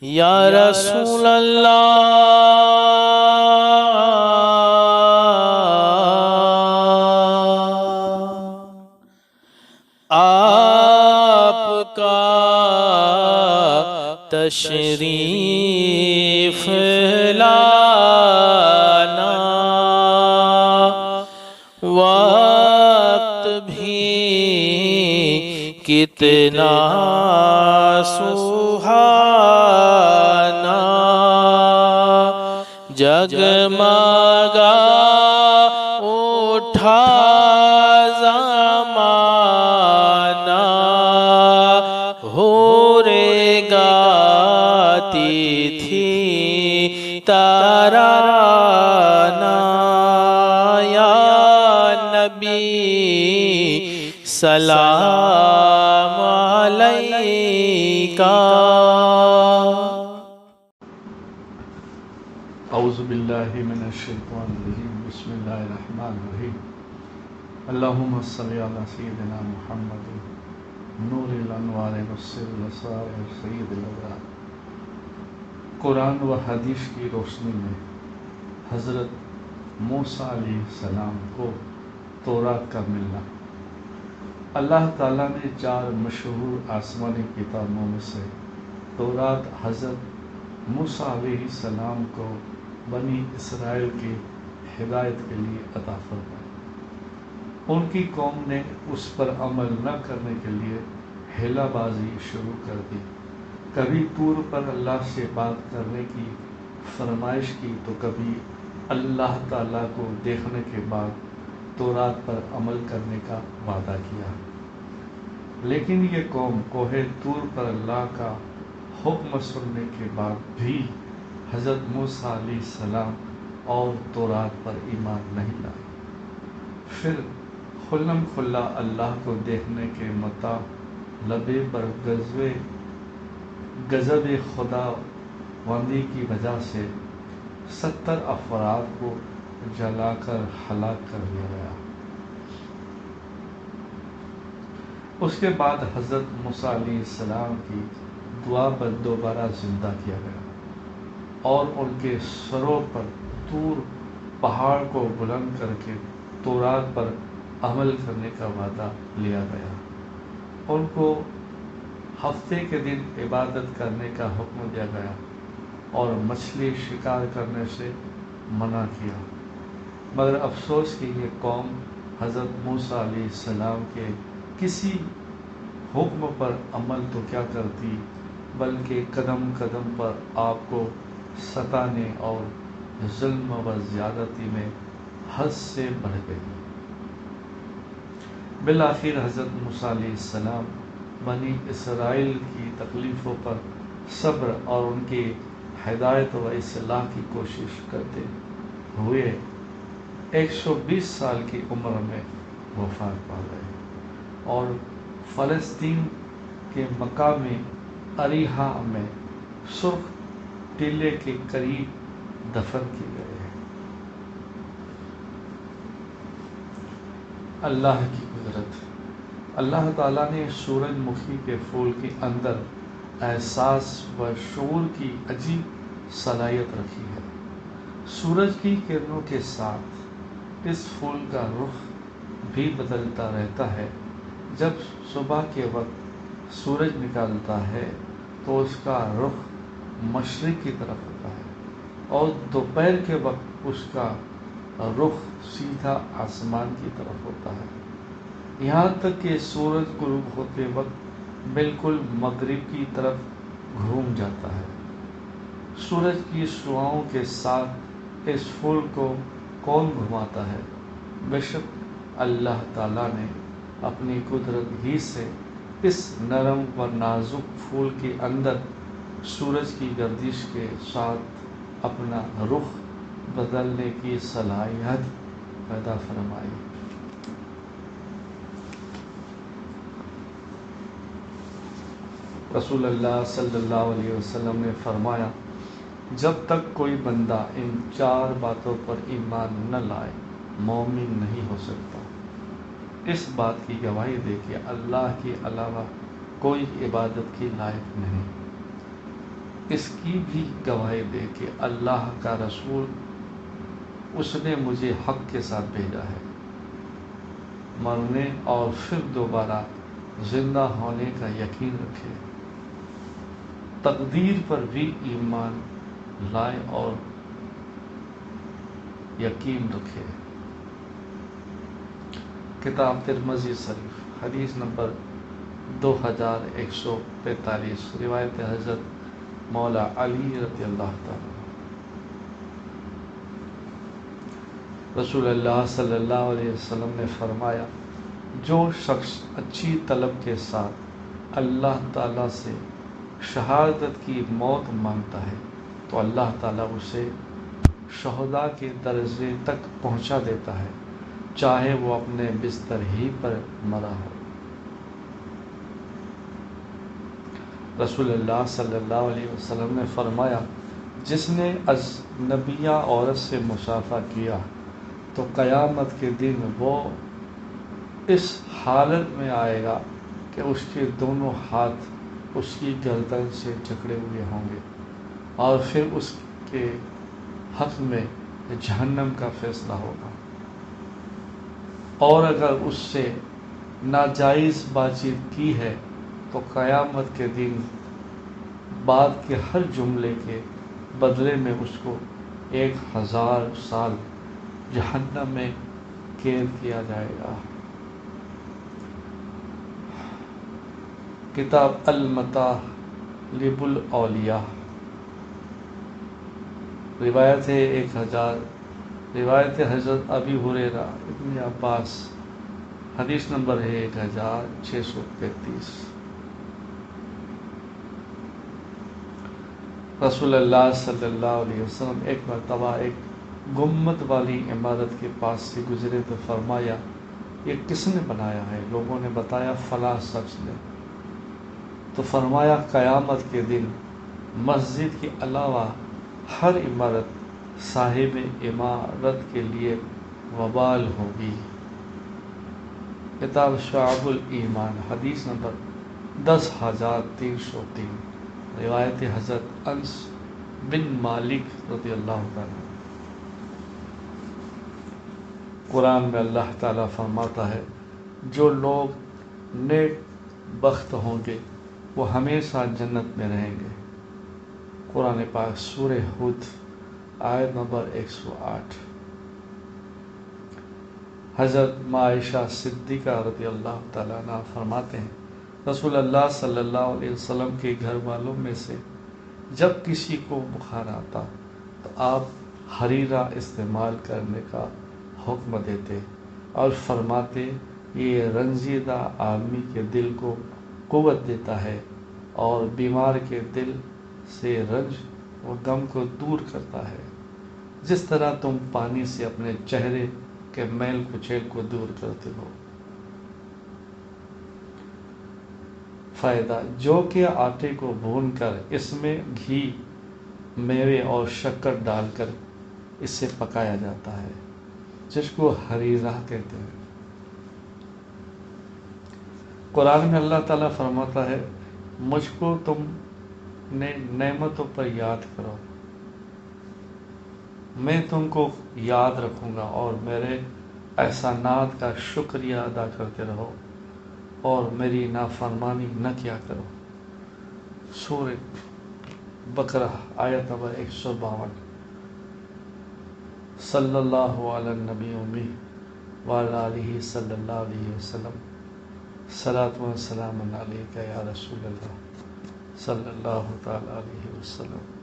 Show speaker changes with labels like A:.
A: یا رسول اللہ آپ کا تشریف لانا وقت بھی کتنا سہانا جگمگا اٹھا زمانہ حوریں گاتی تھی ترانہ یا نبی سلام علیکہ۔
B: اعوذ باللہ من الشیطان الرجیم، بسم اللہ الرحمن الرحیم۔ اللہم صلی علی سیدنا محمد نور الانوار والسر الاسرار سید الابرار۔ قرآن و حدیث کی روشنی میں حضرت موسیٰ علیہ السلام کو تورات کا ملنا۔ اللہ تعالیٰ نے 4 مشہور آسمانی کتابوں میں سے تورات حضرت موسیٰ علیہ السلام کو بنی اسرائیل کی ہدایت کے لیے عطا فرمائی۔ ان کی قوم نے اس پر عمل نہ کرنے کے لیے ہیلہ بازی شروع کر دی۔ کبھی طور پر اللہ سے بات کرنے کی فرمائش کی تو کبھی اللہ تعالیٰ کو دیکھنے کے بعد تورات پر عمل کرنے کا وعدہ کیا۔ لیکن یہ قوم کوہ طور پر اللہ کا حکم سننے کے بعد بھی حضرت موسیٰ علیہ السلام اور تورات پر ایمان نہیں لائی۔ پھر خلم کھلا اللہ کو دیکھنے کے مطالبے پر غضب خداوندی کی وجہ سے 70 افراد کو جلا کر ہلاک کر دیا گیا۔ اس کے بعد حضرت موسیٰ علیہ السلام کی دعا پر دوبارہ زندہ کیا گیا اور ان کے سروں پر طور پہاڑ کو بلند کر کے تورات پر عمل کرنے کا وعدہ لیا گیا۔ ان کو ہفتے کے دن عبادت کرنے کا حکم دیا گیا اور مچھلی شکار کرنے سے منع کیا۔ مگر افسوس کہ یہ قوم حضرت موسیٰ علیہ السلام کے کسی حکم پر عمل تو کیا کرتی بلکہ قدم قدم پر آپ کو ستانے اور ظلم و زیادتی میں حد سے بڑھ گئی۔ بالآخر حضرت موسیٰ علیہ السلام بنی اسرائیل کی تکلیفوں پر صبر اور ان کی ہدایت و اصلاح کی کوشش کرتے ہوئے 120 سال کی عمر میں وفات پا گئے اور فلسطین کے مقام اریحا میں سرخ ٹیلے کے قریب دفن کیے گئے ہیں۔ اللہ کی قدرت۔ اللہ تعالیٰ نے سورج مکھی کے پھول کے اندر احساس و شعور کی عجیب صلاحیت رکھی ہے۔ سورج کی کرنوں کے ساتھ اس پھول کا رخ بھی بدلتا رہتا ہے۔ جب صبح کے وقت سورج نکلتا ہے تو اس کا رخ مشرق کی طرف ہوتا ہے اور دوپہر کے وقت اس کا رخ سیدھا آسمان کی طرف ہوتا ہے، یہاں تک کہ سورج غروب ہوتے وقت بالکل مغرب کی طرف گھوم جاتا ہے۔ سورج کی شعاؤں کے ساتھ اس پھول کو کون گھماتا ہے؟ بے شک اللہ تعالیٰ نے اپنی قدرت ہی سے اس نرم و نازک پھول کے اندر سورج کی گردش کے ساتھ اپنا رخ بدلنے کی صلاحیت پیدا فرمائی۔ رسول اللہ صلی اللہ علیہ وسلم نے فرمایا، جب تک کوئی بندہ ان 4 باتوں پر ایمان نہ لائے مومن نہیں ہو سکتا۔ اس بات کی گواہی دے کہ اللہ کے علاوہ کوئی عبادت کے لائق نہیں، اس کی بھی گواہی دے کہ اللہ کا رسول اس نے مجھے حق کے ساتھ بھیجا ہے، مرنے اور پھر دوبارہ زندہ ہونے کا یقین رکھے، تقدیر پر بھی ایمان لائے اور یقین رکھے۔ کتاب ترمذی شریف، حدیث نمبر 2145، روایت حضرت مولا علی رضی اللہ تعالیٰ۔ رسول اللہ صلی اللہ علیہ وسلم نے فرمایا، جو شخص اچھی طلب کے ساتھ اللہ تعالیٰ سے شہادت کی موت مانگتا ہے تو اللہ تعالیٰ اسے شہداء کے درجے تک پہنچا دیتا ہے، چاہے وہ اپنے بستر ہی پر مرا ہو۔ رسول اللہ صلی اللہ علیہ وسلم نے فرمایا، جس نے اجنبیہ عورت سے مصافحہ کیا تو قیامت کے دن وہ اس حالت میں آئے گا کہ اس کے دونوں ہاتھ اس کی گردن سے جکڑے ہوئے ہوں گے، اور پھر اس کے حق میں جہنم کا فیصلہ ہوگا، اور اگر اس سے ناجائز بات چیت کی ہے تو قیامت کے دن بعد کے ہر جملے کے بدلے میں اس کو 1000 سال جہنم میں قید کیا جائے گا۔ کتاب المطالب الاولیاء، روایت حضرت ابی ہریرہ ابن عباس، حدیث نمبر ہے 1633۔ رسول اللہ صلی اللہ علیہ وسلم ایک مرتبہ ایک گنبد والی عمارت کے پاس سے گزرے تو فرمایا، یہ کس نے بنایا ہے؟ لوگوں نے بتایا، فلاں شخص نے۔ تو فرمایا، قیامت کے دن مسجد کے علاوہ ہر عمارت صاحب عمارت کے لیے وبال ہوگی۔ کتاب شعب الایمان، حدیث نمبر 10303، روایت حضرت انس بن مالک رضی اللہ تعالیٰ۔ قرآن میں اللہ تعالیٰ فرماتا ہے، جو لوگ نیک بخت ہوں گے وہ ہمیشہ جنت میں رہیں گے۔ قرآن پاک سورہ ہود آیت نمبر 108۔ حضرت عائشہ صدیقہ رضی اللہ تعالیٰ عنہ فرماتے ہیں، رسول اللہ صلی اللہ علیہ وسلم کے گھر والوں میں سے جب کسی کو بخار آتا تو آپ حریرہ استعمال کرنے کا حکم دیتے اور فرماتے، یہ رنجیدہ آدمی کے دل کو قوت دیتا ہے اور بیمار کے دل سے رنج و غم کو دور کرتا ہے، جس طرح تم پانی سے اپنے چہرے کے میل کچیل کو دور کرتے ہو۔ فائدہ، جو کہ آٹے کو بھون کر اس میں گھی، میوے اور شکر ڈال کر اسے پکایا جاتا ہے، جس کو حریرہ کہتے ہیں۔ قرآن میں اللہ تعالیٰ فرماتا ہے، مجھ کو تم نے نعمتوں پر یاد کرو، میں تم کو یاد رکھوں گا، اور میرے احسانات کا شکریہ ادا کرتے رہو اور میری نافرمانی نہ کیا کرو۔ سورہ بقرہ آیت نمبر 152۔ صلی اللہ علی النبی امی وعلی آلہ صلی اللہ علیہ وسلم، صلاۃ و سلام علیک یا رسول اللہ صلی اللہ تعالی علیہ وسلم۔